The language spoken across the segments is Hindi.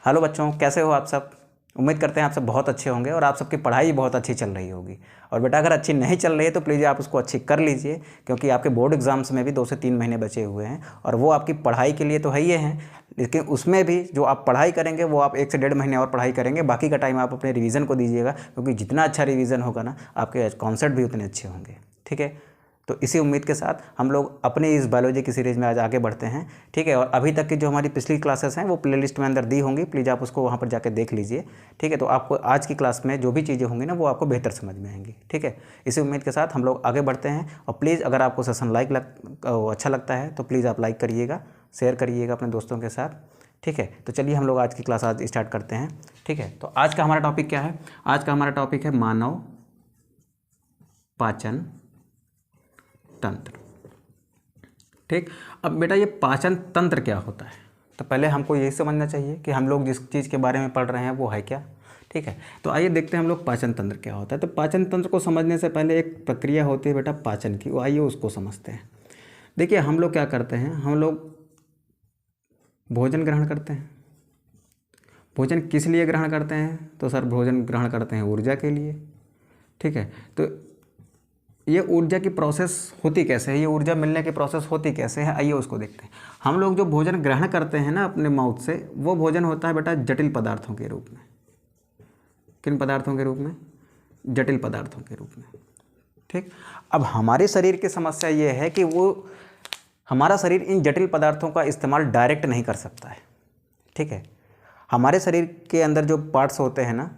हेलो बच्चों, कैसे हो आप सब। उम्मीद करते हैं आप सब बहुत अच्छे होंगे और आप सबकी पढ़ाई बहुत अच्छी चल रही होगी। और बेटा अगर अच्छी नहीं चल रही है तो प्लीज़ आप उसको अच्छी कर लीजिए, क्योंकि आपके बोर्ड एग्जाम्स में भी 2 से 3 महीने बचे हुए हैं और वो आपकी पढ़ाई के लिए तो है ही हैं, लेकिन उसमें भी जो आप पढ़ाई करेंगे वो आप 1 से 1.5 महीने और पढ़ाई करेंगे। बाकी का टाइम आप अपने रिवीजन को दीजिएगा, क्योंकि जितना अच्छा रिवीजन होगा ना आपके कॉन्सेप्ट भी उतने अच्छे होंगे। ठीक है, तो इसी उम्मीद के साथ हम लोग अपनी इस बायोलॉजी की सीरीज़ में आज आगे बढ़ते हैं। ठीक है, और अभी तक की जो हमारी पिछली क्लासेस हैं वो प्लेलिस्ट में अंदर दी होंगी, प्लीज़ आप उसको वहाँ पर जाकर देख लीजिए। ठीक है, तो आपको आज की क्लास में जो भी चीज़ें होंगी ना वो आपको बेहतर समझ में आएंगी। ठीक है, इसी उम्मीद के साथ हम लोग आगे बढ़ते हैं। और प्लीज़ अगर आपको सेशन अच्छा लगता है तो प्लीज़ आप लाइक करिएगा, शेयर करिएगा अपने दोस्तों के साथ। ठीक है, तो चलिए हम लोग आज की क्लास आज स्टार्ट करते हैं। ठीक है, तो आज का हमारा टॉपिक क्या है। आज का हमारा टॉपिक है मानव पाचन तंत्र। ठीक, अब बेटा ये पाचन तंत्र क्या होता है, तो पहले हमको यही समझना चाहिए कि हम लोग जिस चीज़ के बारे में पढ़ रहे हैं वो है क्या। ठीक है, तो आइए देखते हैं हम लोग पाचन तंत्र क्या होता है। तो पाचन तंत्र को समझने से पहले एक प्रक्रिया होती है बेटा पाचन की, वो आइए उसको समझते हैं। देखिए हम लोग क्या करते हैं, हम लोग भोजन ग्रहण करते हैं। भोजन किस लिए ग्रहण करते हैं, तो सर भोजन ग्रहण करते हैं ऊर्जा के लिए। ठीक है, तो ये ऊर्जा की प्रोसेस होती कैसे है, ये ऊर्जा मिलने की प्रोसेस होती कैसे है, आइए उसको देखते हैं। हम लोग जो भोजन ग्रहण करते हैं ना अपने माउथ से, वो भोजन होता है बेटा जटिल पदार्थों के रूप में। किन पदार्थों के रूप में, जटिल पदार्थों के रूप में। ठीक, अब हमारे शरीर की समस्या ये है कि वो हमारा शरीर इन जटिल पदार्थों का इस्तेमाल डायरेक्ट नहीं कर सकता है। ठीक है, हमारे शरीर के अंदर जो पार्ट्स होते हैं ना,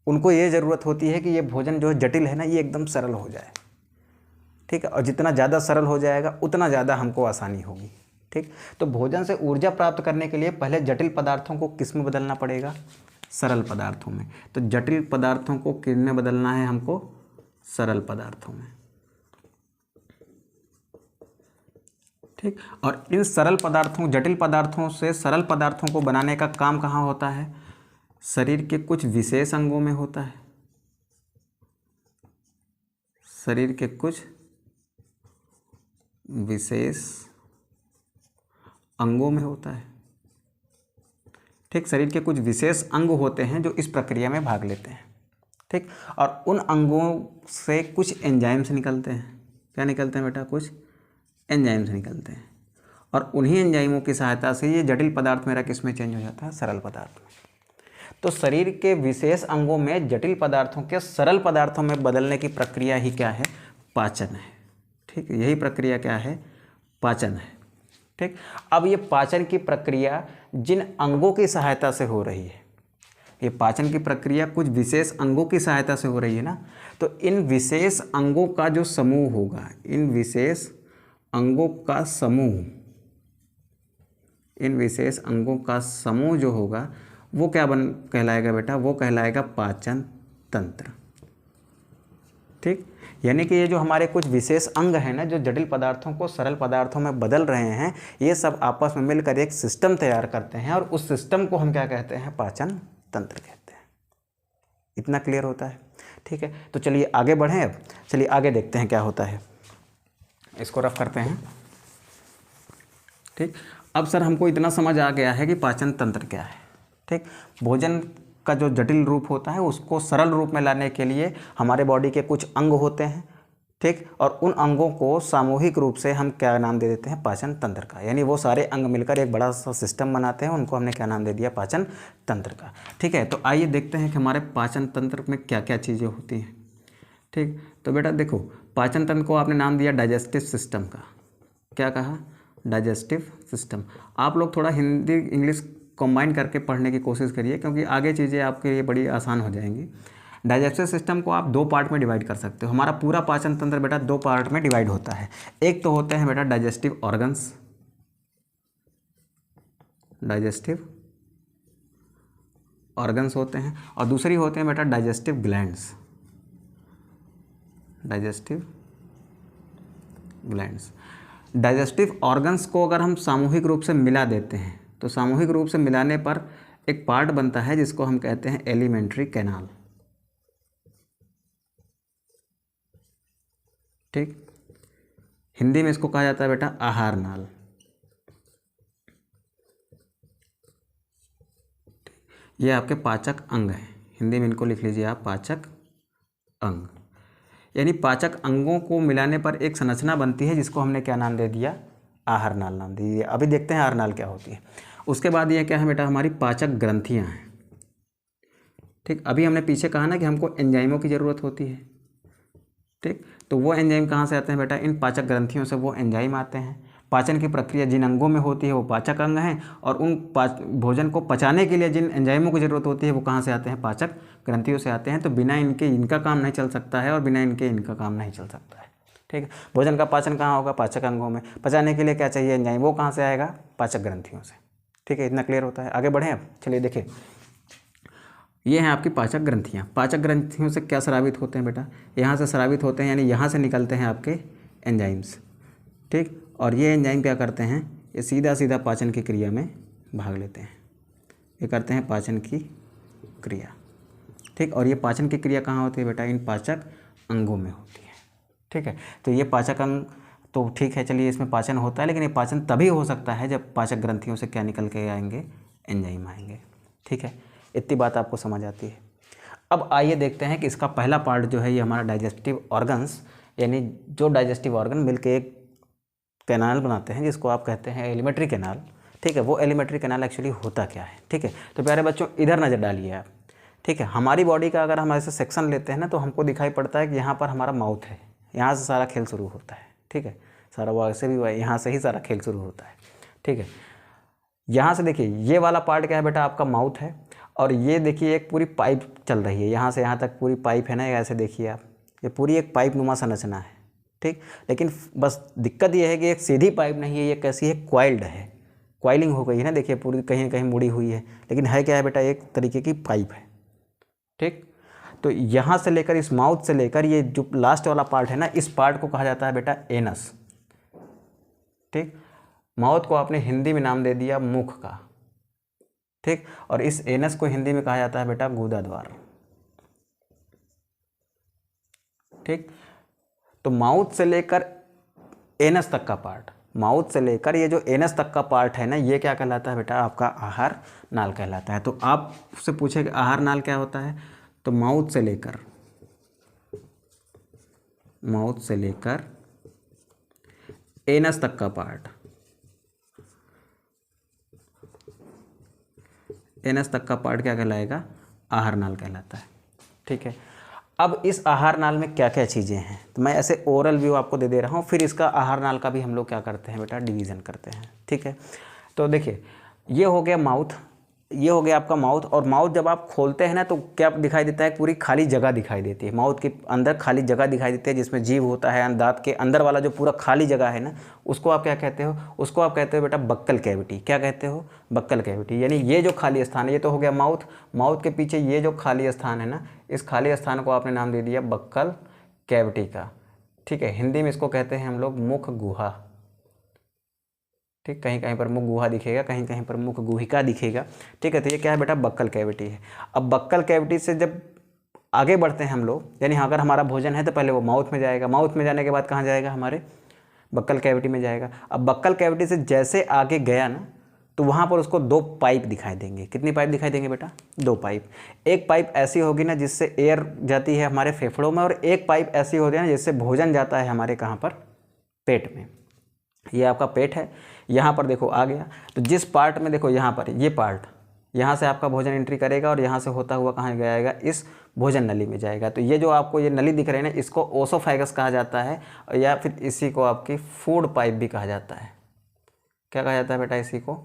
उनको ये ज़रूरत होती है कि ये भोजन जो जटिल है ना ये एकदम सरल हो जाए। ठीक है, और जितना ज़्यादा सरल हो जाएगा उतना ज़्यादा हमको आसानी होगी। ठीक, तो भोजन से ऊर्जा प्राप्त करने के लिए पहले जटिल पदार्थों को किस में बदलना पड़ेगा, सरल पदार्थों में। तो जटिल पदार्थों को किन में बदलना है हमको, सरल पदार्थों में। ठीक, और इन सरल पदार्थों, जटिल पदार्थों से सरल पदार्थों को बनाने का काम कहाँ होता है, शरीर के कुछ विशेष अंगों में होता है। शरीर के कुछ विशेष अंगों में होता है। ठीक, शरीर के कुछ विशेष अंग होते हैं जो इस प्रक्रिया में भाग लेते हैं। ठीक, और उन अंगों से कुछ एंजाइम्स निकलते हैं। क्या निकलते हैं बेटा, कुछ एंजाइम्स निकलते हैं, और उन्हीं एंजाइमों की सहायता से ये जटिल पदार्थ मेरा किस में चेंज हो जाता है, सरल पदार्थ में। तो शरीर के विशेष अंगों में जटिल पदार्थों के सरल पदार्थों में बदलने की प्रक्रिया ही क्या है, पाचन है। ठीक, यही प्रक्रिया क्या है, पाचन है। ठीक, अब ये पाचन की प्रक्रिया जिन अंगों की सहायता से हो रही है, ये पाचन की प्रक्रिया कुछ विशेष अंगों की सहायता से हो रही है ना, तो इन विशेष अंगों का जो समूह होगा, इन विशेष अंगों का समूह, इन विशेष अंगों का समूह जो होगा वो क्या कहलाएगा बेटा, वो कहलाएगा पाचन तंत्र। ठीक, यानी कि ये जो हमारे कुछ विशेष अंग हैं ना, जो जटिल पदार्थों को सरल पदार्थों में बदल रहे हैं, ये सब आपस में मिलकर एक सिस्टम तैयार करते हैं, और उस सिस्टम को हम क्या कहते हैं, पाचन तंत्र कहते हैं। इतना क्लियर होता है। ठीक है, तो चलिए आगे बढ़ें। अब चलिए आगे देखते हैं क्या होता है, इसको रफ करते हैं। ठीक, अब सर हमको इतना समझ आ गया है कि पाचन तंत्र क्या है। ठीक, भोजन का जो जटिल रूप होता है उसको सरल रूप में लाने के लिए हमारे बॉडी के कुछ अंग होते हैं। ठीक, और उन अंगों को सामूहिक रूप से हम क्या नाम दे देते हैं, पाचन तंत्र का। यानी वो सारे अंग मिलकर एक बड़ा सा सिस्टम बनाते हैं, उनको हमने क्या नाम दे दिया, पाचन तंत्र का। ठीक है, तो आइए देखते हैं कि हमारे पाचन तंत्र में क्या क्या चीज़ें होती हैं। ठीक, तो बेटा देखो, पाचन तंत्र को आपने नाम दिया डाइजेस्टिव सिस्टम का। क्या कहा, डाइजेस्टिव सिस्टम। आप लोग थोड़ा हिंदी इंग्लिश कंबाइन करके पढ़ने की कोशिश करिए, क्योंकि आगे चीज़ें आपके लिए बड़ी आसान हो जाएंगी। डाइजेस्टिव सिस्टम को आप 2 पार्ट में डिवाइड कर सकते हो। हमारा पूरा पाचन तंत्र बेटा 2 पार्ट में डिवाइड होता है। एक तो होते हैं बेटा डाइजेस्टिव ऑर्गन्स, डाइजेस्टिव ऑर्गन्स होते हैं, और दूसरी होते हैं बेटा digestive glands, digestive glands. Digestive organs को अगर हम सामूहिक रूप से मिला देते हैं, तो सामूहिक रूप से मिलाने पर एक पार्ट बनता है जिसको हम कहते हैं एलिमेंट्री कैनाल। ठीक, हिंदी में इसको कहा जाता है बेटा आहार नाल। ये आपके पाचक अंग हैं, हिंदी में इनको लिख लीजिए आप, पाचक अंग। यानी पाचक अंगों को मिलाने पर एक संरचना बनती है जिसको हमने क्या नाम दे दिया, आहार नाल नाम दे दिया। अभी देखते हैं आहार नाल क्या होती है। उसके बाद ये क्या है बेटा, हमारी पाचक ग्रंथियाँ हैं। ठीक, अभी हमने पीछे कहा ना कि हमको एंजाइमों की ज़रूरत होती है। ठीक, तो वो एंजाइम कहाँ से आते हैं बेटा, इन पाचक ग्रंथियों से वो एंजाइम आते हैं। पाचन की प्रक्रिया जिन अंगों में होती है वो पाचक अंग हैं, और उन भोजन को पचाने के लिए जिन एंजाइमों की ज़रूरत होती है वो कहाँ से आते हैं, पाचक ग्रंथियों से आते हैं। तो बिना इनके इनका काम नहीं चल सकता है, और बिना इनके इनका काम नहीं चल सकता है। ठीक है, भोजन का पाचन कहाँ होगा, पाचक अंगों में। पचाने के लिए क्या चाहिए, एंजाइम, वो कहाँ से आएगा, पाचक ग्रंथियों से। ठीक है, इतना क्लियर होता है। आगे बढ़ें अब, चलिए देखिए, ये हैं आपकी पाचक ग्रंथियाँ। पाचक ग्रंथियों से क्या स्रावित होते हैं बेटा, यहाँ से स्रावित होते हैं, यानी यहाँ से निकलते हैं आपके एंजाइम्स। ठीक, और ये एंजाइम क्या करते हैं, ये सीधा सीधा पाचन की क्रिया में भाग लेते हैं, ये करते हैं पाचन की क्रिया। ठीक, और ये पाचन की क्रिया कहाँ होती है बेटा, इन पाचक अंगों में होती है। ठीक है, तो ये पाचक अंग तो ठीक है, चलिए इसमें पाचन होता है, लेकिन ये पाचन तभी हो सकता है जब पाचक ग्रंथियों से क्या निकल के आएंगे, एंजाइम आएंगे। ठीक है, इतनी बात आपको समझ आती है। अब आइए देखते हैं कि इसका पहला पार्ट जो है ये हमारा डाइजेस्टिव ऑर्गन्स, यानी जो डाइजेस्टिव ऑर्गन मिलके एक कैनाल बनाते हैं जिसको आप कहते हैं एलिमेंट्री कैनाल। ठीक है, वो एलिमेंट्री कैनाल एक्चुअली होता क्या है। ठीक है, तो प्यारे बच्चों इधर नज़र डालिए आप। ठीक है, हमारी बॉडी का अगर हम ऐसे सेक्शन लेते हैं ना, तो हमको दिखाई पड़ता है कि यहाँ पर हमारा माउथ है, यहाँ से सारा खेल शुरू होता है। ठीक है, सारा वो ऐसे भी यहाँ से ही सारा खेल शुरू होता है। ठीक है, यहाँ से देखिए ये वाला पार्ट क्या है बेटा, आपका माउथ है, और ये देखिए एक पूरी पाइप चल रही है, यहाँ से यहाँ तक पूरी पाइप है ना, ऐसे देखिए आप, ये पूरी एक पाइप नुमा संरचना है। ठीक, लेकिन बस दिक्कत ये है कि एक सीधी पाइप नहीं है, ये कैसी है, क्वाइल्ड है, क्वाइलिंग हो गई है ना, देखिए पूरी कहीं ना कहीं मुड़ी हुई है, लेकिन है क्या है बेटा, एक तरीके की पाइप है। ठीक, तो यहाँ से लेकर इस माउथ से लेकर ये जो लास्ट वाला पार्ट है ना, इस पार्ट को कहा जाता है बेटा एनस। ठीक, माउथ को आपने हिंदी में नाम दे दिया मुख का। ठीक, और इस एनस को हिंदी में कहा जाता है बेटा गुदा द्वार। ठीक, तो माउथ से लेकर एनस तक का पार्ट, माउथ से लेकर ये जो एनस तक का पार्ट है ना, ये क्या कहलाता है बेटा, आपका आहार नाल कहलाता है। तो आपसे पूछे कि आहार नाल क्या होता है, तो माउथ से लेकर एनस तक का पार्ट, एनस तक का पार्ट क्या कहलाएगा, आहार नाल कहलाता है। ठीक है, अब इस आहार नाल में क्या क्या चीज़ें हैं, तो मैं ऐसे ओरल व्यू आपको दे रहा हूँ, फिर इसका आहार नाल का भी हम लोग क्या करते हैं बेटा, डिवीज़न करते हैं। ठीक है, तो देखिए ये हो गया माउथ, ये हो गया आपका माउथ, और माउथ जब आप खोलते हैं ना तो क्या दिखाई देता है, पूरी खाली जगह दिखाई देती है, माउथ के अंदर खाली जगह दिखाई देती है जिसमें जीव होता है, दांत के अंदर वाला जो पूरा खाली जगह है ना, उसको आप क्या कहते हो, उसको आप कहते हो बेटा बक्कल कैविटी। क्या कहते हो, बक्कल कैविटी। यानी ये जो खाली स्थान है, ये तो हो गया माउथ, माउथ के पीछे ये जो खाली स्थान है ना, इस खाली स्थान को आपने नाम दे दिया बक्कल कैविटी का। ठीक है, हिंदी में इसको कहते हैं हम लोग मुख गुहा। ठीक, कहीं कहीं पर मुख गुहा दिखेगा, कहीं कहीं पर मुख गुहिका दिखेगा। ठीक है, तो ये क्या है बेटा, बक्कल कैविटी है। अब बक्कल कैविटी से जब आगे बढ़ते हैं हम लोग, यानी अगर हमारा भोजन है तो पहले वो माउथ में जाएगा, माउथ में जाने के बाद कहाँ जाएगा, हमारे बक्कल कैविटी में जाएगा। अब बक्कल कैविटी से जैसे आगे गया ना, तो वहाँ पर उसको दो पाइप दिखाई देंगे। कितनी पाइप दिखाई देंगे बेटा, दो पाइप। एक पाइप ऐसी होगी ना जिससे एयर जाती है हमारे फेफड़ों में, और एक पाइप ऐसी होती है ना जिससे भोजन जाता है हमारे कहाँ पर, पेट में। ये आपका पेट है, यहाँ पर देखो आ गया, तो जिस पार्ट में देखो यहाँ पर ये पार्ट, यहाँ से आपका भोजन एंट्री करेगा और यहाँ से होता हुआ कहाँ जाएगा, इस भोजन नली में जाएगा। तो ये जो आपको ये नली दिख रही है ना, इसको ओसोफेगस कहा जाता है, या फिर इसी को आपकी फूड पाइप भी कहा जाता है। क्या कहा जाता है बेटा, इसी को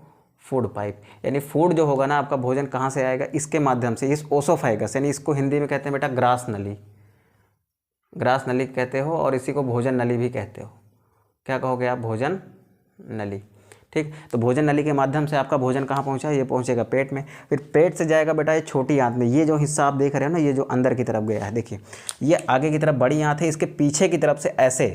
फूड पाइप। यानी फूड जो होगा ना आपका, भोजन कहाँ से आएगा, इसके माध्यम से, इस ओसोफेगस, यानी इसको हिंदी में कहते हैं बेटा ग्रास नली, ग्रास नली कहते हो, और इसी को भोजन नली भी कहते हो। क्या कहोगे आप, भोजन नली। ठीक, तो भोजन नली के माध्यम से आपका भोजन कहाँ पहुँचा, ये पहुँचेगा पेट में, फिर पेट से जाएगा बेटा ये छोटी आंत में। ये जो हिस्सा आप देख रहे हो ना, ये जो अंदर की तरफ गया है, देखिए ये आगे की तरफ बड़ी आंत है, इसके पीछे की तरफ से ऐसे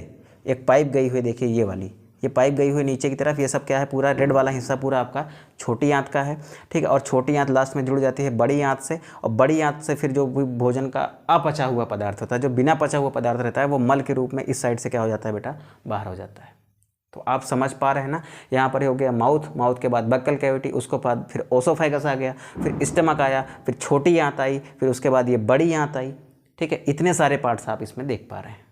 एक पाइप गई हुई, देखिए ये वाली, ये पाइप गई हुई नीचे की तरफ, ये सब क्या है, पूरा रेड वाला हिस्सा पूरा आपका छोटी आंत का है। ठीक है, और छोटी आंत लास्ट में जुड़ जाती है बड़ी आंत से, और बड़ी आंत से फिर जो भोजन का अपचा हुआ पदार्थ होता है, जो बिना पचा हुआ पदार्थ रहता है, वो मल के रूप में इस साइड से क्या हो जाता है बेटा, बाहर हो जाता है। तो आप समझ पा रहे हैं ना, यहाँ पर हो गया माउथ, माउथ के बाद बक्कल कैविटी, उसके बाद फिर ओसोफेगस आ गया, फिर स्टमक आया, फिर छोटी आंत आई, फिर उसके बाद ये बड़ी आंत आई। ठीक है, इतने सारे पार्ट्स आप इसमें देख पा रहे हैं।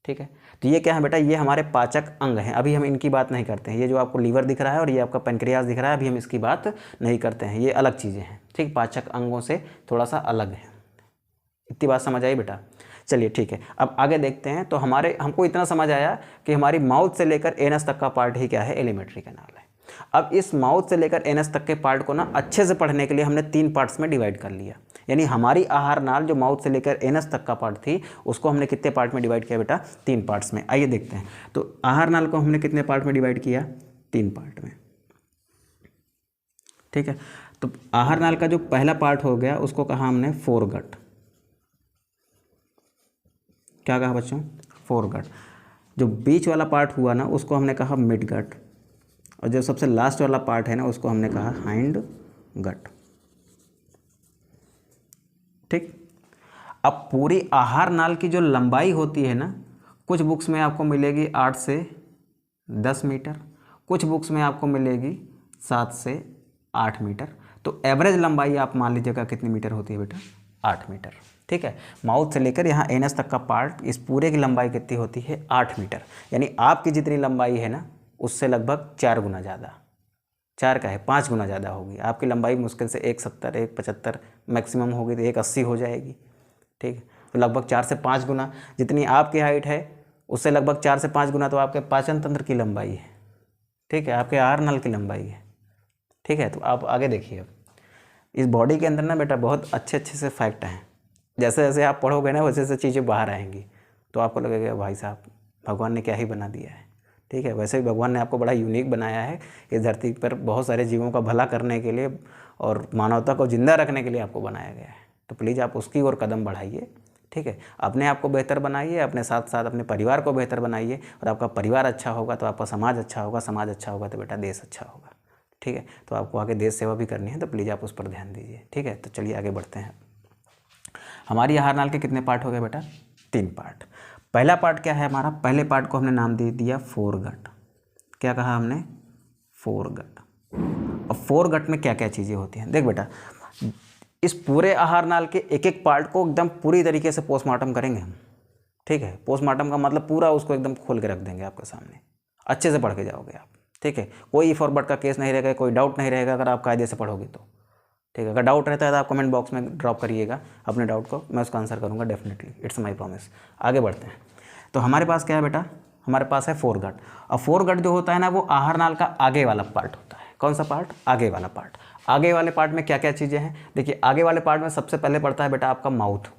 ठीक है, तो ये क्या है बेटा, ये हमारे पाचक अंग हैं। अभी हम इनकी बात नहीं करते हैं, ये जो आपको लीवर दिख रहा है और ये आपका पेनक्रियास दिख रहा है, अभी हम इसकी बात नहीं करते हैं, ये अलग चीज़ें हैं। ठीक, पाचक अंगों से थोड़ा सा अलग है। इतनी बात समझ आई बेटा? चलिए ठीक है, अब आगे देखते हैं। तो हमको इतना समझ आया कि हमारी माउथ से लेकर एनस तक का पार्ट ही क्या है, एलिमेंट्री कैनाल है। अब इस माउथ से लेकर एनस तक के पार्ट को ना अच्छे से पढ़ने के लिए हमने 3 पार्ट्स में डिवाइड कर लिया। यानी हमारी आहार नाल जो माउथ से लेकर एनस तक का पार्ट थी, उसको हमने कितने पार्ट में डिवाइड किया बेटा? 3 पार्ट्स में। आइए देखते हैं। तो आहार नाल को हमने कितने पार्ट में डिवाइड किया? 3 पार्ट में। ठीक है, तो आहार नाल का जो पहला पार्ट हो गया उसको कहा हमने फोरगट। क्या कहा बच्चों? फोरगट। जो बीच वाला पार्ट हुआ ना उसको हमने कहा मिडगट, और जो सबसे लास्ट वाला पार्ट है ना उसको हमने कहा हाइंड गट। ठीक, अब पूरी आहार नाल की जो लंबाई होती है ना, कुछ बुक्स में आपको मिलेगी 8 से 10 मीटर, कुछ बुक्स में आपको मिलेगी 7 से 8 मीटर। तो एवरेज लंबाई आप मान लीजिएगा कितनी मीटर होती है बेटा? 8 मीटर। ठीक है, माउथ से लेकर यहाँ एनस तक का पार्ट, इस पूरे की लंबाई कितनी होती है? 8 मीटर। यानी आपकी जितनी लंबाई है ना उससे लगभग 4 गुना ज़्यादा, 4 का है 5 गुना ज़्यादा होगी आपकी लंबाई। मुश्किल से 170, 175 मैक्सिमम होगी तो 180 हो जाएगी। ठीक है, तो लगभग 4 से 5 गुना जितनी आपकी हाइट है उससे लगभग 4 से 5 गुना तो आपके पाचन तंत्र की लंबाई है। ठीक है, आपके आहार नल की लंबाई है। ठीक है, तो आप आगे देखिए। अब इस बॉडी के अंदर ना बेटा बहुत अच्छे अच्छे से फैक्ट हैं। जैसे जैसे आप पढ़ोगे ना वैसे वैसे चीज़ें बाहर आएंगी, तो आपको लगेगा भाई साहब भगवान ने क्या ही बना दिया है। ठीक है, वैसे भी भगवान ने आपको बड़ा यूनिक बनाया है। इस धरती पर बहुत सारे जीवों का भला करने के लिए और मानवता को जिंदा रखने के लिए आपको बनाया गया है। तो प्लीज़ आप उसकी ओर कदम बढ़ाइए। ठीक है, अपने आप को बेहतर बनाइए, अपने साथ साथ अपने परिवार को बेहतर बनाइए, और आपका परिवार अच्छा होगा तो आपका समाज अच्छा होगा, समाज अच्छा होगा तो बेटा देश अच्छा होगा। ठीक है, तो आपको आगे देश सेवा भी करनी है, तो प्लीज़ आप उस पर ध्यान दीजिए। ठीक है, तो चलिए आगे बढ़ते हैं। हमारी आहार नाल के कितने पार्ट हो गए बेटा? 3 पार्ट। पहला पार्ट क्या है हमारा? पहले पार्ट को हमने नाम दे दिया फोरगट। क्या कहा हमने? फोरगट। अब फोरगट में क्या क्या चीज़ें होती हैं? देख बेटा, इस पूरे आहार नाल के एक एक पार्ट को एकदम पूरी तरीके से पोस्टमार्टम करेंगे हम। ठीक है, पोस्टमार्टम का मतलब पूरा उसको एकदम खोल के रख देंगे आपके सामने, अच्छे से पढ़ के जाओगे आप। ठीक है, कोई फॉरवर्ड का केस नहीं रहेगा, कोई डाउट नहीं रहेगा अगर आप कायदे से पढ़ोगे तो। ठीक है, अगर डाउट रहता है तो आप कमेंट बॉक्स में ड्रॉप करिएगा अपने डाउट को, मैं उसका आंसर करूँगा डेफिनेटली, इट्स माय प्रॉमिस। आगे बढ़ते हैं। तो हमारे पास क्या है बेटा? हमारे पास है फोरगट। और फोरगट जो होता है ना वो आहार नाल का आगे वाला पार्ट होता है। कौन सा पार्ट? आगे वाला पार्ट। आगे वाले पार्ट में क्या क्या चीज़ें हैं? देखिए, आगे वाले पार्ट में सबसे पहले पड़ता है बेटा आपका माउथ।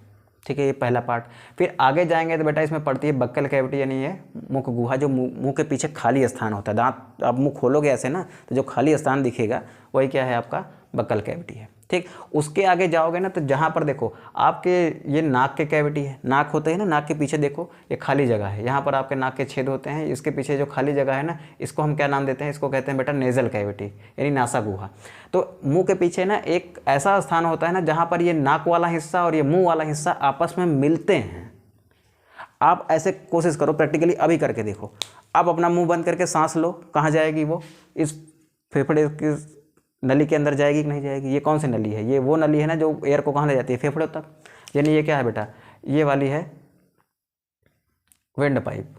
ठीक है, ये पहला पार्ट। फिर आगे जाएंगे तो बेटा इसमें पड़ती है बक्कल कैविटी, यानी ये मुख गुहा, जो मुंह के पीछे खाली स्थान होता है। दांत आप मुंह खोलोगे ऐसे ना तो जो खाली स्थान दिखेगा वही क्या है? आपका बक्कल कैविटी है। ठीक, उसके आगे जाओगे ना तो जहाँ पर देखो आपके ये नाक के कैविटी है, नाक होते हैं ना, नाक के पीछे देखो ये खाली जगह है, यहाँ पर आपके नाक के छेद होते हैं, इसके पीछे जो खाली जगह है ना इसको हम क्या नाम देते हैं? इसको कहते हैं बेटा नेजल कैविटी, यानी नासा गुहा। तो मुंह के पीछे ना एक ऐसा स्थान होता है ना जहाँ पर ये नाक वाला हिस्सा और ये मुँह वाला हिस्सा आपस में मिलते हैं। आप ऐसे कोशिश करो, प्रैक्टिकली अभी करके देखो। आप अपना मुँह बंद करके सांस लो, कहाँ जाएगी वो? इस फेफड़े की नली के अंदर जाएगी कि नहीं जाएगी? ये कौन सी नली है? ये वो नली है ना जो एयर को कहाँ ले जाती है? फेफड़े तक। यानी ये क्या है बेटा? ये वाली है विंड पाइप।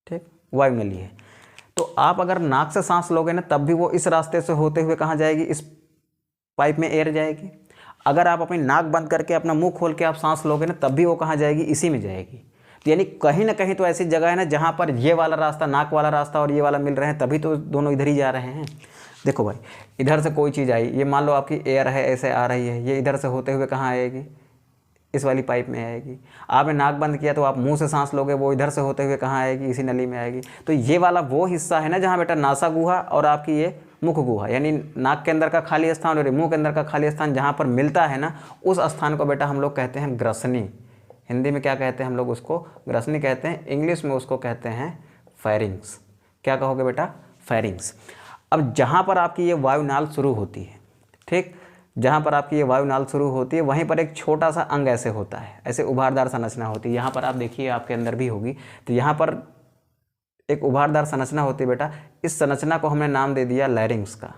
ठीक, वायु नली है। तो आप अगर नाक से सांस लोगे ना तब भी वो इस रास्ते से होते हुए कहाँ जाएगी? इस पाइप में एयर जाएगी। अगर आप अपनी नाक बंद करके अपना मुंह खोल के आप सांस लोगे ना तब भी वो कहाँ जाएगी? इसी में जाएगी। तो यानी कहीं ना कहीं तो ऐसी जगह है ना जहाँ पर ये वाला रास्ता, नाक वाला रास्ता और ये वाला मिल रहे हैं, तभी तो दोनों इधर ही जा रहे हैं। देखो भाई, इधर से कोई चीज़ आई, ये मान लो आपकी एयर है ऐसे आ रही है, ये इधर से होते हुए कहाँ आएगी? इस वाली पाइप में आएगी। आपने नाक बंद किया तो आप मुंह से सांस लोगे, वो इधर से होते हुए कहाँ आएगी? इसी नली में आएगी। तो ये वाला वो हिस्सा है ना जहाँ बेटा नासा गुहा और आपकी ये मुख गुहा, यानी नाक के अंदर का खाली स्थान और मुंह के अंदर का खाली स्थान जहाँ पर मिलता है ना, उस स्थान को बेटा हम लोग कहते हैं ग्रसनी। हिंदी में क्या कहते हैं हम लोग? उसको ग्रसनी कहते हैं। इंग्लिश में उसको कहते हैं फेरिंग्स। क्या कहोगे बेटा? फेरिंग्स। अब जहाँ पर आपकी ये वायुनाल शुरू होती है, ठीक, जहाँ पर आपकी ये वायुनाल शुरू होती है वहीं पर एक छोटा सा अंग ऐसे होता है, ऐसे उभारदार संरचना होती है। यहाँ पर आप देखिए आपके अंदर भी होगी। तो यहाँ पर एक उभारदार संरचना होती है बेटा, इस संरचना को हमने नाम दे दिया लैरिंग्स का।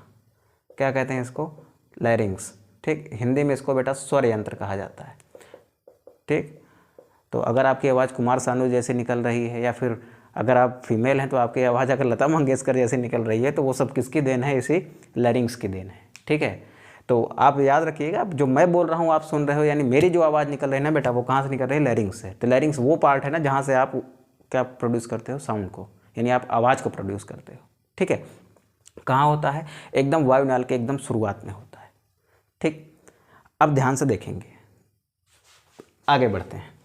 क्या कहते हैं इसको? लैरिंग्स। ठीक, हिंदी में इसको बेटा स्वर यंत्र कहा जाता है। ठीक, तो अगर आपकी आवाज़ कुमार सानू जैसी निकल रही है, या फिर अगर आप फीमेल हैं तो आपकी आवाज़ अगर लता मंगेशकर जैसी निकल रही है, तो वो सब किसकी देन है? इसी लैरिंग्स की देन है। ठीक है, तो आप याद रखिएगा, जो मैं बोल रहा हूँ आप सुन रहे हो, यानी मेरी जो आवाज़ निकल रही है ना बेटा, वो कहाँ से निकल रही है? लैरिंग्स से। तो लैरिंग्स वो पार्ट है ना जहाँ से आप क्या प्रोड्यूस करते हो? साउंड को, यानी आप आवाज़ को प्रोड्यूस करते हो। ठीक है, कहाँ होता है? एकदम वायुनाल के एकदम शुरुआत में होता है। ठीक, अब ध्यान से देखेंगे, आगे बढ़ते हैं।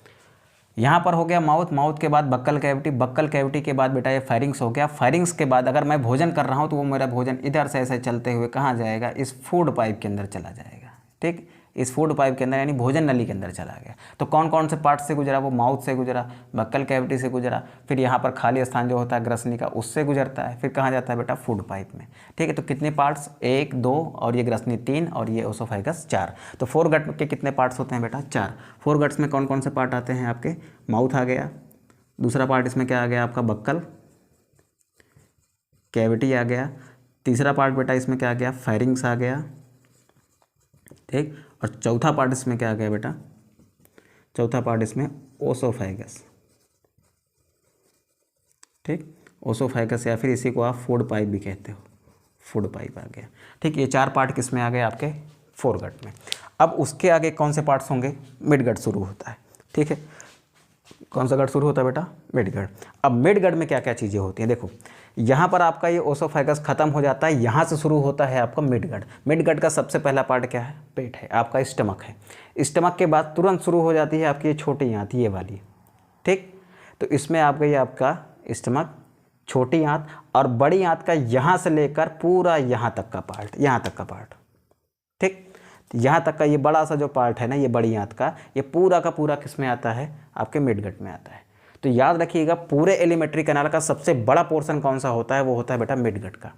यहाँ पर हो गया माउथ, माउथ के बाद बक्कल कैविटी, बक्कल कैविटी के बाद बेटा ये फायरिंग्स हो गया। फायरिंग्स के बाद अगर मैं भोजन कर रहा हूँ तो वो मेरा भोजन इधर से ऐसे चलते हुए कहाँ जाएगा? इस फूड पाइप के अंदर चला जाएगा। ठीक, इस फूड पाइप के अंदर यानी भोजन नली के अंदर चला गया। तो कौन कौन से पार्ट से गुजरा? वो माउथ से गुजरा, बक्कल कैविटी से गुजरा, फिर यहाँ पर खाली स्थान जो होता है ग्रसनी का, उससे गुजरता है, फिर कहाँ जाता है बेटा? फूड पाइप में। ठीक है, तो कितने पार्ट्स? 1 2 और ये ग्रसनी 3 और ये ओसोफाइगस 4। तो फोरगट के कितने पार्ट्स होते हैं बेटा? 4। फोरगट्स में कौन कौन से पार्ट आते हैं आपके? माउथ आ गया, दूसरा पार्ट इसमें क्या आ गया आपका? बक्कल कैविटी आ गया, तीसरा पार्ट बेटा इसमें क्या आ गया? फायरिंग्स आ गया। ठीक, और चौथा पार्ट इसमें क्या आ गया बेटा? चौथा पार्ट इसमें ओसोफाइगस। ठीक, ओसोफाइगस या फिर इसी को आप फूड पाइप भी कहते हो, फूड पाइप आ गया। ठीक, ये 4 पार्ट किस में आ गए? आपके फोरगट में। अब उसके आगे कौन से पार्ट्स होंगे? मिडगट शुरू होता है। ठीक है, कौन सा गट शुरू होता है बेटा? मिडगट। अब मिडगट में क्या क्या चीज़ें होती हैं? देखो, यहाँ पर आपका ये ओसोफाइगस खत्म हो जाता है, यहाँ से शुरू होता है आपका मिडगट। मिडगट का सबसे पहला पार्ट क्या है? पेट है, आपका स्टमक है। स्टमक के बाद तुरंत शुरू हो जाती है आपकी ये छोटी आंत, ये वाली। ठीक, तो इसमें आप गई आपका स्टमक, छोटी आंत और बड़ी आंत का यहाँ से लेकर पूरा यहाँ तक का पार्ट, यहाँ तक का पार्ट। ठीक, यहाँ तक का ये बड़ा सा जो पार्ट है ना, ये बड़ी आंत का, ये पूरा का पूरा किस में आता है? आपके मिडगट में आता है। तो याद रखिएगा, पूरे एलिमेंट्री कैनाल का सबसे बड़ा पोर्शन कौन सा होता है? वो होता है बेटा मिडगट का।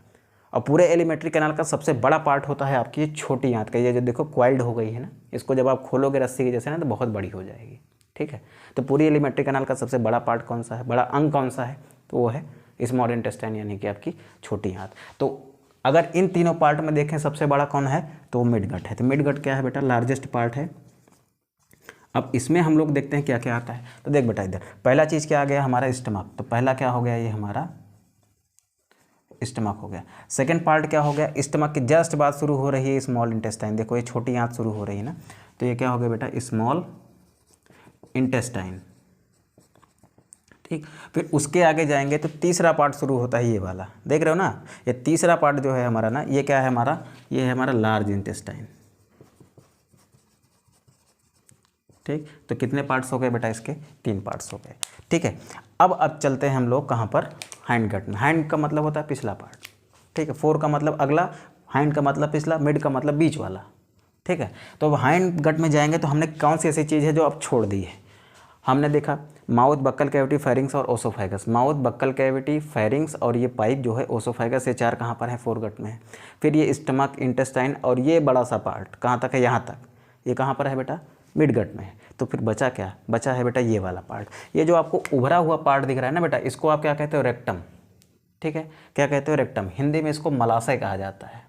और पूरे एलिमेंट्री कैनाल का सबसे बड़ा पार्ट होता है आपकी ये छोटी आंत का। ये जो देखो क्वाइल्ड हो गई है ना, इसको जब आप खोलोगे रस्सी के जैसे ना, तो बहुत बड़ी हो जाएगी। ठीक है, तो पूरी एलिमेंट्री कैनाल का सबसे बड़ा पार्ट कौन सा है? बड़ा अंग कौन सा है? तो वो है स्मॉल इंटेस्टाइन, यानी कि आपकी छोटी आंत। तो अगर इन तीनों पार्ट में देखें सबसे बड़ा कौन है? तो मिडगट है। तो मिडगट क्या है बेटा? लार्जेस्ट पार्ट है। अब इसमें हम लोग देखते हैं क्या क्या आता है। तो देख बेटा, इधर पहला चीज़ क्या आ गया? हमारा स्टमक। तो पहला क्या हो गया? ये हमारा स्टमक हो गया। सेकंड पार्ट क्या हो गया? स्टमक के जस्ट बाद शुरू हो रही है स्मॉल इंटेस्टाइन। देखो ये छोटी आंत शुरू हो रही है ना, तो ये क्या हो गया बेटा? Small intestine. ठीक, फिर उसके आगे जाएंगे तो तीसरा पार्ट शुरू होता है ये वाला, देख रहे हो ना? ये तीसरा पार्ट जो है हमारा ना, ये क्या है हमारा? ये है हमारा लार्ज इंटेस्टाइन। ठीक, तो कितने पार्ट्स हो गए बेटा इसके? 3 पार्ट्स हो गए। ठीक है, अब चलते हैं हम लोग कहाँ पर? हाइंड गट में। हाइंड का मतलब होता है पिछला पार्ट। ठीक है, फोर का मतलब अगला, हाइंड का मतलब पिछला, मिड का मतलब बीच वाला। ठीक है, तो अब हाइंड गट में जाएंगे तो हमने कौन सी ऐसी चीज़ है जो अब छोड़ दी है? हमने देखा माउथ, बक्कल कैविटी, फेरिंग्स और ओसोफाइगस। माउथ, बक्कल कैविटी, फेरिंग्स और ये पाइप जो है ओसोफाइगस, ये 4 कहाँ पर है? फोरगट में है। फिर ये स्टमक, इंटेस्टाइन और ये बड़ा सा पार्ट कहाँ तक है? यहाँ तक। ये कहाँ पर है बेटा? मिडगट में है। तो फिर बचा क्या? बचा है बेटा ये वाला पार्ट। ये जो आपको उभरा हुआ पार्ट दिख रहा है ना बेटा, इसको आप क्या कहते हो? रेक्टम। ठीक है, क्या कहते हो? रेक्टम। हिंदी में इसको मलाशय कहा जाता है।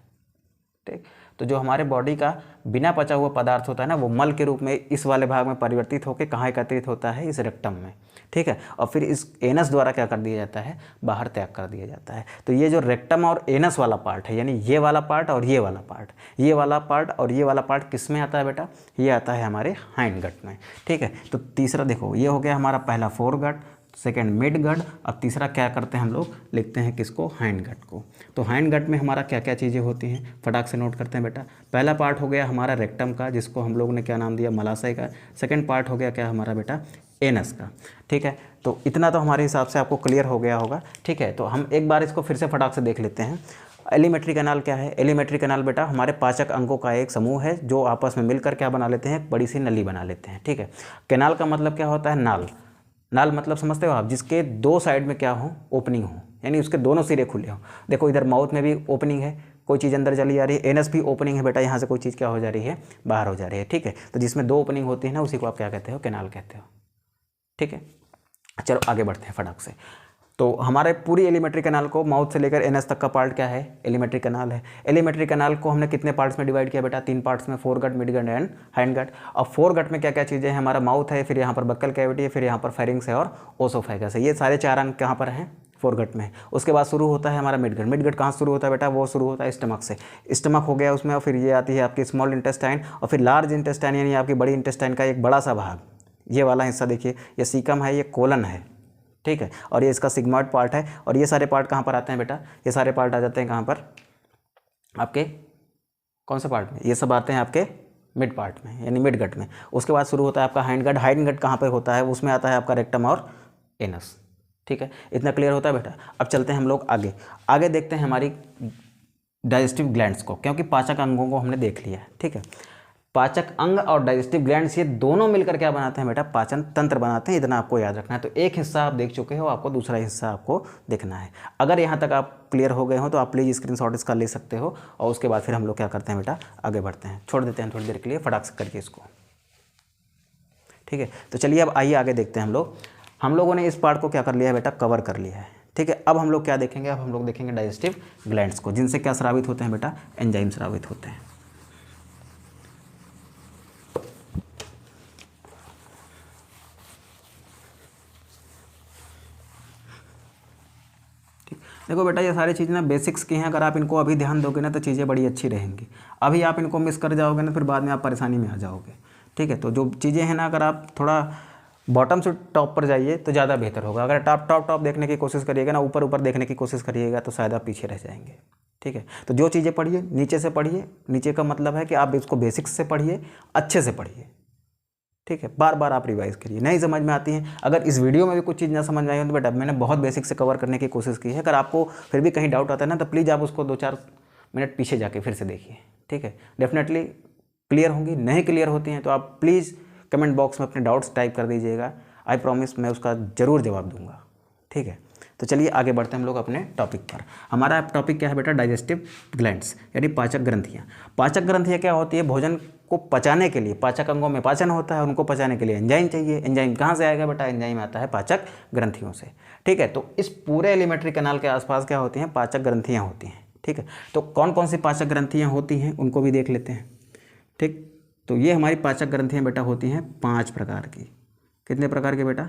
ठीक, तो जो हमारे बॉडी का बिना पचा हुआ पदार्थ होता है ना, वो मल के रूप में इस वाले भाग में परिवर्तित होकर कहाँ एकत्रित होता है? इस रेक्टम में। ठीक है, और फिर इस एनस द्वारा क्या कर दिया जाता है? बाहर त्याग कर दिया जाता है। तो ये जो रेक्टम और एनस वाला पार्ट है, यानी ये वाला पार्ट और ये वाला पार्ट, ये वाला पार्ट और ये वाला पार्ट किस में आता है बेटा? ये आता है हमारे हाइंड गट में। ठीक है, तो तीसरा देखो, ये हो गया हमारा पहला फोर गट, सेकेंड मिड गट, अब तीसरा क्या करते हैं हम लोग? लिखते हैं किसको? हाइंड गट को। तो हाइंड गट में हमारा क्या क्या चीज़ें होती हैं? फटाक से नोट करते हैं बेटा। पहला पार्ट हो गया हमारा रेक्टम का, जिसको हम लोग ने क्या नाम दिया? मलाशय का। सेकंड पार्ट हो गया क्या हमारा बेटा? एनस का। ठीक है, तो इतना तो हमारे हिसाब से आपको क्लियर हो गया होगा। ठीक है, तो हम एक बार इसको फिर से फटाक से देख लेते हैं। एलिमेंट्री कैनाल क्या है? एलिमेंट्री कैनाल बेटा हमारे पाचक अंगों का एक समूह है, जो आपस में मिलकर क्या बना लेते हैं? बड़ी सी नली बना लेते हैं। ठीक है, कैनाल का मतलब क्या होता है? नाल। नाल मतलब समझते हो आप? जिसके 2 साइड में क्या हो? ओपनिंग हो, यानी उसके दोनों सिरे खुले हो। देखो इधर माउथ में भी ओपनिंग है, कोई चीज़ अंदर चली जा रही है। एनस भी ओपनिंग है बेटा, यहाँ से कोई चीज़ क्या हो जा रही है? बाहर हो जा रही है। ठीक है, तो जिसमें 2 ओपनिंग होती है ना, उसी को आप क्या कहते हो? कैनाल कहते हो। ठीक है, चलो आगे बढ़ते हैं फटाक से। तो हमारे पूरी एलिमेंट्री कैनाल को माउथ से लेकर एनएस तक का पार्ट क्या है, एलिमेंट्री कैनाल है। एलिमेंट्री कैनाल को हमने कितने पार्ट्स में डिवाइड किया बेटा, 3 पार्ट्स में, फोरगट, मिडगट एंड हाइंडगट। अब फोरगट में क्या क्या चीज़ें हैं, हमारा माउथ है, फिर यहाँ पर बक्कल कैविटी है, फिर यहाँ पर फेरिंग्स है और ओसोफेगस है। ये सारे 4 अंग कहाँ पर हैं, फोरगट में। उसके बाद शुरू होता है हमारा मिडगट। मिडगट कहाँ शुरू होता है बेटा, वो शुरू होता है स्टमक से। स्टमक हो गया उसमें, और फिर ये आती है आपकी स्मॉल इंटेस्टाइन, और फिर लार्ज इंटेस्टाइन यानी आपकी बड़ी इंटेस्टाइन का एक बड़ा सा भाग, ये वाला हिस्सा देखिए, ये सीकम है, ये कोलन है, ठीक है, और ये इसका सिग्मॉइड पार्ट है। और ये सारे पार्ट कहाँ पर आते हैं बेटा, ये सारे पार्ट आ जाते हैं कहाँ पर, आपके कौन से पार्ट में, ये सब आते हैं आपके मिड पार्ट में यानी मिडगट में। उसके बाद शुरू होता है आपका हाइंडगट। हाइंडगट कहाँ पर होता है, उसमें आता है आपका रेक्टम और एनस, ठीक है, इतना क्लियर होता है बेटा। अब चलते हैं हम लोग आगे, आगे देखते हैं हमारी डाइजेस्टिव ग्लैंड्स को, क्योंकि पाचक अंगों को हमने देख लिया है, ठीक है। पाचक अंग और डाइजेस्टिव ग्लैंड्स ये दोनों मिलकर क्या बनाते हैं बेटा, पाचन तंत्र बनाते हैं, इतना आपको याद रखना है। तो एक हिस्सा आप देख चुके हो, आपको दूसरा हिस्सा आपको देखना है। अगर यहाँ तक आप क्लियर हो गए हो तो आप प्लीज़ स्क्रीनशॉट इसका ले सकते हो, और उसके बाद फिर हम लोग क्या करते हैं बेटा, आगे बढ़ते हैं, छोड़ देते हैं थोड़ी देर के लिए फटाक से करके इसको, ठीक है। तो चलिए अब आइए आगे देखते हैं हम लोगों ने इस पार्ट को क्या कर लिया है बेटा, कवर कर लिया है, ठीक है। अब हम लोग क्या देखेंगे, अब हम लोग देखेंगे डाइजेस्टिव ग्लैंड्स को, जिनसे क्या स्रावित होते हैं बेटा, एंजाइम स्रावित होते हैं। देखो बेटा, ये सारी चीज़ें ना बेसिक्स की हैं, अगर आप इनको अभी ध्यान दोगे ना तो चीज़ें बड़ी अच्छी रहेंगी। अभी आप इनको मिस कर जाओगे ना, फिर बाद में आप परेशानी में आ जाओगे, ठीक है। तो जो चीज़ें हैं ना, अगर आप थोड़ा बॉटम से टॉप पर जाइए तो ज़्यादा बेहतर होगा। अगर टॉप देखने की कोशिश करिएगा ना, ऊपर देखने की कोशिश करिएगा तो शायद आप पीछे रह जाएंगे, ठीक है। तो जो चीज़ें पढ़िए नीचे से पढ़िए, नीचे का मतलब है कि आप इसको बेसिक्स से पढ़िए, अच्छे से पढ़िए, ठीक है। बार बार आप रिवाइज करिए, नहीं समझ में आती हैं, अगर इस वीडियो में भी कुछ चीज़ ना समझ में आई हो तो बेटा मैंने बहुत बेसिक से कवर करने की कोशिश की है। अगर आपको फिर भी कहीं डाउट आता है ना, तो प्लीज़ आप उसको 2-4 मिनट पीछे जाके फिर से देखिए, ठीक है। डेफिनेटली क्लियर होंगी, नहीं क्लियर होती हैं तो आप प्लीज़ कमेंट बॉक्स में अपने डाउट्स टाइप कर दीजिएगा, आई प्रॉमिस मैं उसका ज़रूर जवाब दूंगा, ठीक है। तो चलिए आगे बढ़ते हैं हम लोग अपने टॉपिक पर। हमारा टॉपिक क्या है बेटा, डाइजेस्टिव ग्लैंड्स यानी पाचक ग्रंथियाँ। पाचक ग्रंथियाँ क्या होती है, भोजन को पचाने के लिए, पाचक अंगों में पाचन होता है, उनको पचाने के लिए एंजाइम चाहिए। एंजाइम कहाँ से आएगा बेटा, एंजाइम आता है पाचक ग्रंथियों से, ठीक है। तो इस पूरे एलिमेंट्री कैनाल के आसपास क्या होती हैं, पाचक ग्रंथियाँ होती हैं, ठीक है। तो कौन कौन सी पाचक ग्रंथियाँ होती हैं उनको भी देख लेते हैं, ठीक। तो ये हमारी पाचक ग्रंथियाँ बेटा होती हैं 5 प्रकार की। कितने प्रकार की बेटा,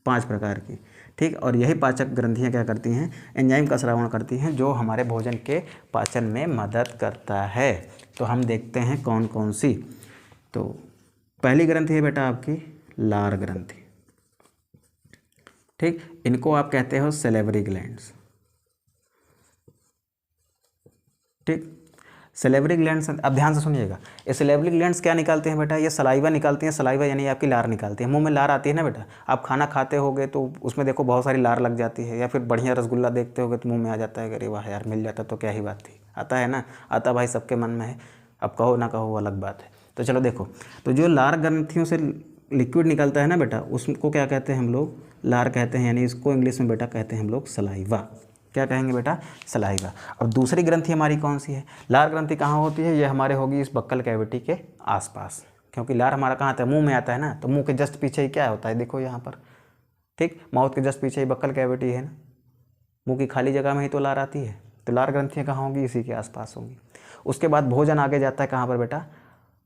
5 प्रकार की, ठीक। और यही पाचक ग्रंथियाँ क्या करती हैं, एंजाइम का स्रावण करती हैं, जो हमारे भोजन के पाचन में मदद करता है। तो हम देखते हैं कौन कौन सी। तो पहली ग्रंथि है बेटा आपकी लार ग्रंथि, ठीक। इनको आप कहते हो सेलेवरी ग्लैंड्स, ठीक। सेलेवरी ग्लैंड्स, अब ध्यान से सुनिएगा, ये सेलेवरी ग्लैंड्स क्या निकालते हैं बेटा, ये सलाइवा निकालती हैं। सलाइवा यानी आपकी लार निकालती है, मुंह में लार आती है ना बेटा। आप खाना खाते होगे तो उसमें देखो बहुत सारी लार लग जाती है, या फिर बढ़िया रसगुल्ला देखते होगे तो मुंह में आ जाता है, अरे वाह यार मिल जाता तो क्या ही बात थी। आता है ना, आता भाई सबके मन में है, अब कहो ना कहो वो अलग बात है। तो चलो देखो, तो जो लार ग्रंथियों से लिक्विड निकलता है ना बेटा, उसको क्या कहते हैं हम लोग, लार कहते हैं, यानी इसको इंग्लिश में बेटा कहते हैं हम लोग सलाइवा। क्या कहेंगे बेटा, सलाइवा। अब दूसरी ग्रंथि हमारी कौन सी है, लार ग्रंथि कहाँ होती है, ये हमारे होगी इस बक्कल कैविटी के आसपास, क्योंकि लार हमारा कहाँ आता है, मुंह में आता है ना। तो मुंह के जस्ट पीछे ही क्या होता है, देखो यहाँ पर, ठीक, माउथ के जस्ट पीछे ही बक्कल कैविटी है ना, मुंह की खाली जगह में ही तो लार आती है। तो लार ग्रंथियाँ कहाँ होंगी, इसी के आसपास होंगी। उसके बाद भोजन आगे जाता है कहाँ पर बेटा,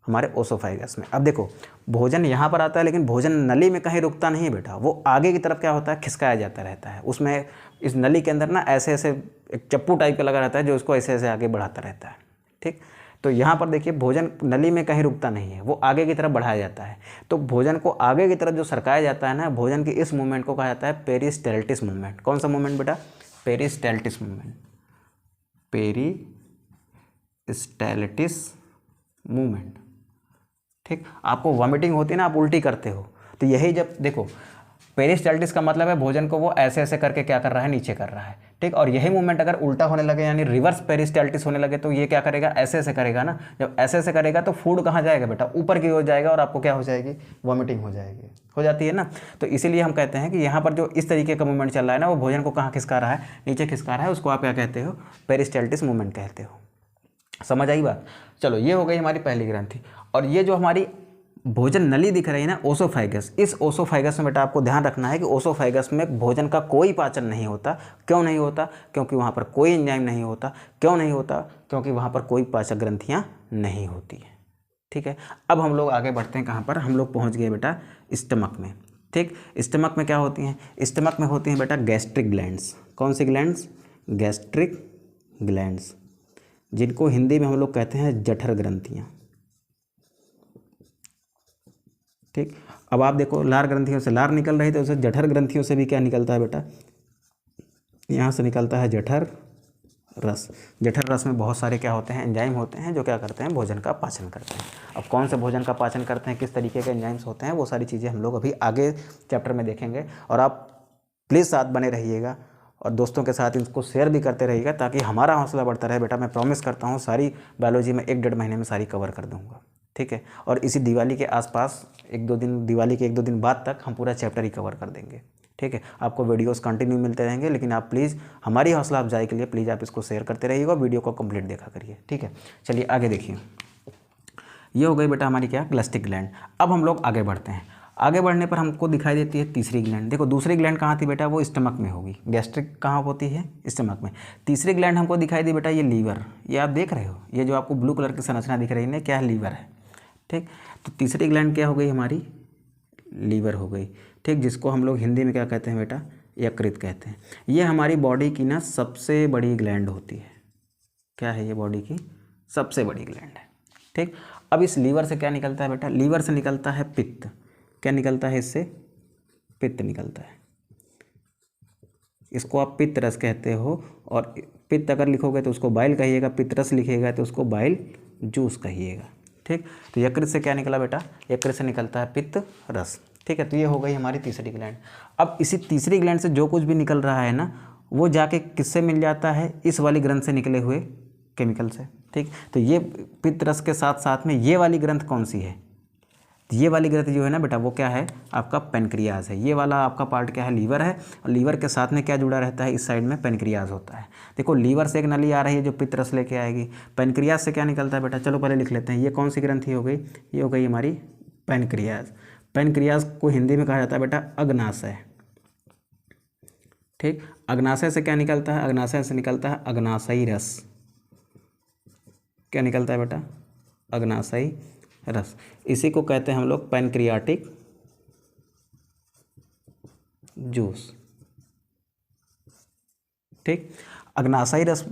हमारे ओसोफाइगस में। अब देखो, भोजन यहाँ पर आता है, लेकिन भोजन नली में कहीं रुकता नहीं है बेटा, वो आगे की तरफ क्या होता है, खिसकाया जाता रहता है। उसमें इस नली के अंदर ना ऐसे ऐसे एक चप्पू टाइप का लगा रहता है, जो उसको ऐसे ऐसे आगे बढ़ाता रहता है, ठीक। तो यहाँ पर देखिए, भोजन नली में कहीं रुकता नहीं है, वो आगे की तरफ बढ़ाया जाता है। तो भोजन को आगे की तरफ जो सरकाया जाता है ना, भोजन के इस मूवमेंट को कहा जाता है पेरिस्टाल्टिस मूवमेंट। कौन सा मूवमेंट बेटा, पेरिस्टाल्टिस मूवमेंट, पेरिस्टाल्टिस मूवमेंट, ठीक। आपको वॉमिटिंग होती है ना, आप उल्टी करते हो, तो यही जब देखो, पेरिस्टाल्टिस का मतलब है भोजन को वो ऐसे ऐसे करके क्या कर रहा है, नीचे कर रहा है, ठीक। और यही मूवमेंट अगर उल्टा होने लगे, यानी रिवर्स पेरिस्टाल्टिस होने लगे, तो ये क्या करेगा, ऐसे ऐसे करेगा ना। जब ऐसे ऐसे करेगा तो फूड कहाँ जाएगा बेटा, ऊपर की ओर जाएगा, और आपको क्या हो जाएगी, वॉमिटिंग हो जाएगी, हो जाती है ना। तो इसीलिए हम कहते हैं कि यहाँ पर जो इस तरीके का मूवमेंट चल रहा है ना, वो भोजन को कहाँ खिसका रहा है, नीचे खिसका रहा है, उसको आप क्या कहते हो, पेरिस्टाल्टिस मूवमेंट कहते हो। समझ आई बात। चलो, ये हो गई हमारी पहली ग्रंथि। और ये जो हमारी भोजन नली दिख रही है ना, ओसोफाइगस, इस ओसोफाइगस में बेटा आपको ध्यान रखना है कि ओसोफाइगस में भोजन का कोई पाचन नहीं होता। क्यों नहीं होता? क्योंकि वहाँ पर कोई एंजाइम नहीं होता। क्यों नहीं होता? क्योंकि वहाँ पर कोई पाचक ग्रंथियाँ नहीं होती है। ठीक है, अब हम लोग आगे बढ़ते हैं। कहाँ पर हम लोग पहुँच गए बेटा? स्टमक में। ठीक, स्टमक में क्या होती हैं? स्टमक में होती हैं बेटा गैस्ट्रिक ग्लैंड्स। कौन सी ग्लैंड्स? गैस्ट्रिक ग्लैंड्स, जिनको हिंदी में हम लोग कहते हैं जठर ग्रंथियाँ। ठीक, अब आप देखो लार ग्रंथियों से लार निकल रही, तो उसे जठर ग्रंथियों से भी क्या निकलता है बेटा? यहाँ से निकलता है जठर रस। जठर रस में बहुत सारे क्या होते हैं? एंजाइम होते हैं, जो क्या करते हैं? भोजन का पाचन करते हैं। अब कौन से भोजन का पाचन करते हैं, किस तरीके के एंजाइम्स होते हैं, वो सारी चीज़ें हम लोग अभी आगे चैप्टर में देखेंगे। और आप प्लीज़ साथ बने रहिएगा और दोस्तों के साथ इसको शेयर भी करते रहिएगा, ताकि हमारा हौसला बढ़ता रहे। बेटा मैं प्रॉमिस करता हूँ सारी बायोलॉजी में 1-1.5 महीने में सारी कवर कर दूँगा। ठीक है, और इसी दिवाली के आसपास 1-2 दिन, दिवाली के 1-2 दिन बाद तक हम पूरा चैप्टर ही कवर कर देंगे। ठीक है, आपको वीडियोस कंटिन्यू मिलते रहेंगे, लेकिन आप प्लीज़ हमारी हौसला अफजाई के लिए प्लीज़ आप इसको शेयर करते रहिएगा, वीडियो को कंप्लीट देखा करिए। ठीक है, चलिए आगे देखिए। ये हो गई बेटा हमारी क्या? Gastric gland. अब हम लोग आगे बढ़ते हैं। आगे बढ़ने पर हमको दिखाई देती है तीसरी ग्लैंड। देखो दूसरी ग्लैंड कहाँ थी बेटा? वो स्टमक में होगी। गैस्ट्रिक कहाँ होती है? स्टमक में। तीसरी ग्लैंड हमको दिखाई दी बेटा, ये लीवर। ये आप देख रहे हो, ये जो आपको ब्लू कलर की संरचना दिख रही है, क्या है? लीवर है। ठीक, तो तीसरी ग्लैंड क्या हो गई हमारी? लीवर हो गई। ठीक, जिसको हम लोग हिंदी में क्या कहते हैं बेटा? यकृत कहते हैं। ये हमारी बॉडी की ना सबसे बड़ी ग्लैंड होती है। क्या है ये? बॉडी की सबसे बड़ी ग्लैंड है। ठीक, अब इस लीवर से क्या निकलता है बेटा? लीवर से निकलता है पित्त। क्या निकलता है इससे? पित्त निकलता है। इसको आप पित्त रस कहते हो, और पित्त अगर लिखोगे तो उसको बाइल कहिएगा, पित्त रस लिखेगा तो उसको बाइल जूस कहिएगा। ठीक, तो यकृत से क्या निकला बेटा? यकृत से निकलता है पित्त रस। ठीक है, तो ये हो गई हमारी तीसरी ग्लैंड। अब इसी तीसरी ग्लैंड से जो कुछ भी निकल रहा है ना, वो जाके किससे मिल जाता है? इस वाली ग्रंथ से निकले हुए केमिकल से। ठीक, तो ये पित्त रस के साथ साथ में ये वाली ग्रंथ कौन सी है? ये वाली ग्रंथ जो है ना बेटा, वो क्या है? आपका पेनक्रियाज है। ये वाला आपका पार्ट क्या है? लीवर है। और लीवर के साथ में क्या जुड़ा रहता है? इस साइड में पेनक्रियाज होता है। देखो लीवर से एक नली आ रही है जो पित्त रस लेके आएगी। पेनक्रियाज से क्या निकलता है बेटा? चलो पहले लिख लेते हैं। ये कौन सी ग्रंथि हो गई? ये हो गई हमारी पेनक्रियाज। पेनक्रियाज को हिंदी में कहा जाता है बेटा अग्नाशय। ठीक, अग्नाशय से क्या निकलता है? अग्नाशय से निकलता है अग्नाशयी रस। क्या निकलता है बेटा? अग्नाशयी रस। इसी को कहते हैं हम लोग पैनक्रियाटिक जूस। ठीक, अग्नाशयी रस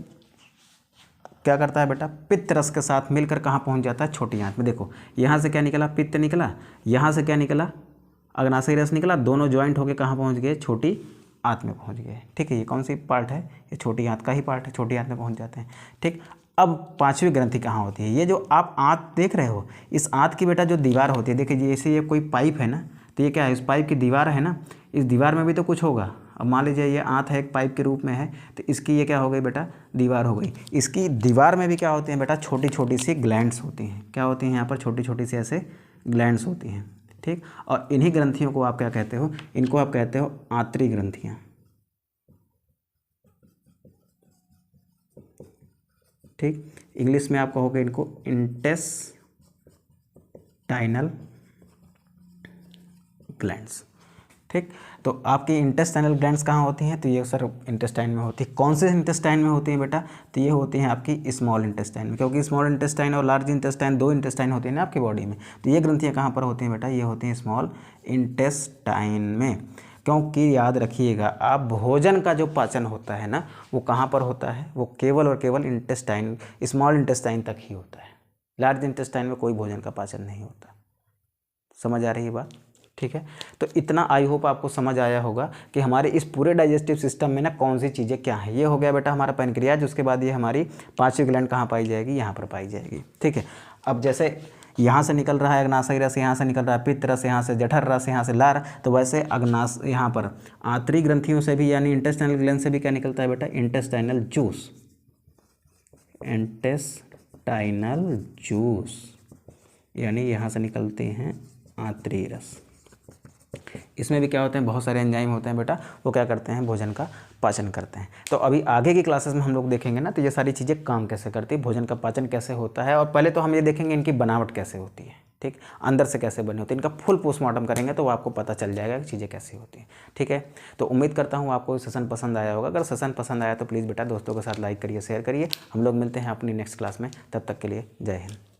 क्या करता है बेटा? पित्त रस के साथ मिलकर कहाँ पहुँच जाता है? छोटी आंत में। देखो यहाँ से क्या निकला? पित्त निकला। यहाँ से क्या निकला? अग्नाशयी रस निकला। दोनों ज्वाइंट होकर कहाँ पहुँच गए? छोटी आंत में पहुँच गए। ठीक है, ये कौन सी पार्ट है? ये छोटी आंत का ही पार्ट है, छोटी आंत में पहुँच जाते हैं। ठीक, अब पांचवी ग्रंथि कहाँ होती है? ये जो आप आंत देख रहे हो, इस आंत की बेटा जो दीवार होती है, देखिए जैसे ये कोई पाइप है ना, तो ये क्या है? इस पाइप की दीवार है ना, इस दीवार में भी तो कुछ होगा। अब मान लीजिए ये आंत है, एक पाइप के रूप में है, तो इसकी ये क्या हो गई बेटा? दीवार हो गई। इसकी दीवार में भी क्या होती हैं बेटा? छोटी छोटी सी ग्लैंड्स होती हैं। क्या होती हैं? यहाँ पर छोटी छोटी सी ऐसे ग्लैंड्स होती हैं। ठीक, और इन्हीं ग्रंथियों को आप क्या कहते हो? इनको आप कहते हो आंतरी ग्रंथियाँ। ठीक, इंग्लिश में आप कहोगे इनको इंटेस्टाइनल ग्लैंड्स। ठीक, तो आपकी इंटेस्टाइनल ग्लैंड्स कहाँ होती हैं? तो ये सर इंटेस्टाइन में होती है। कौन से इंटेस्टाइन में होती हैं बेटा? तो ये होती हैं आपकी स्मॉल इंटेस्टाइन में, क्योंकि स्मॉल इंटेस्टाइन और लार्ज इंटेस्टाइन, 2 इंटेस्टाइन होती हैं ना आपकी बॉडी में। तो ये ग्रंथियाँ कहाँ पर होती हैं बेटा? ये होती हैं स्मॉल इंटेस्टाइन में। क्योंकि याद रखिएगा आप, भोजन का जो पाचन होता है ना, वो कहाँ पर होता है? वो केवल और केवल इंटेस्टाइन, स्मॉल इंटेस्टाइन तक ही होता है। लार्ज इंटेस्टाइन में कोई भोजन का पाचन नहीं होता। समझ आ रही है बात? ठीक है, तो इतना आई होप आपको समझ आया होगा कि हमारे इस पूरे डाइजेस्टिव सिस्टम में ना कौन सी चीज़ें क्या हैं। ये हो गया बेटा हमारा पैनक्रियाज। उसके बाद ये हमारी पांचवी ग्लैंड कहाँ पाई जाएगी? यहाँ पर पाई जाएगी। ठीक है, अब जैसे यहाँ से निकल रहा है अग्नाशयी रस, यहाँ से निकल रहा है पित्त रस, यहाँ से जठर रस, यहाँ से लार, तो वैसे यहाँ पर आंतरिक ग्रंथियों से भी यानी इंटेस्टाइनल ग्लैंड से भी क्या निकलता है बेटा? Intestinal juice. इंटेस्टाइनल जूस यानी यहाँ से निकलते हैं आंतरिक रस। इसमें भी क्या होते हैं? बहुत सारे एंजाइम होते हैं बेटा, वो क्या करते हैं? भोजन का पाचन करते हैं। तो अभी आगे की क्लासेस में हम लोग देखेंगे ना, तो ये सारी चीज़ें काम कैसे करती है, भोजन का पाचन कैसे होता है, और पहले तो हम ये देखेंगे इनकी बनावट कैसे होती है। ठीक, अंदर से कैसे बने होते हैं, इनका फुल पोस्टमार्टम करेंगे तो वो आपको पता चल जाएगा कि चीज़ें कैसी होती हैं। ठीक है, तो उम्मीद करता हूँ आपको सेशन पसंद आया होगा। अगर सेशन पसंद आया तो प्लीज़ बेटा दोस्तों के साथ लाइक करिए, शेयर करिए। हम लोग मिलते हैं अपनी नेक्स्ट क्लास में, तब तक के लिए जय हिंद।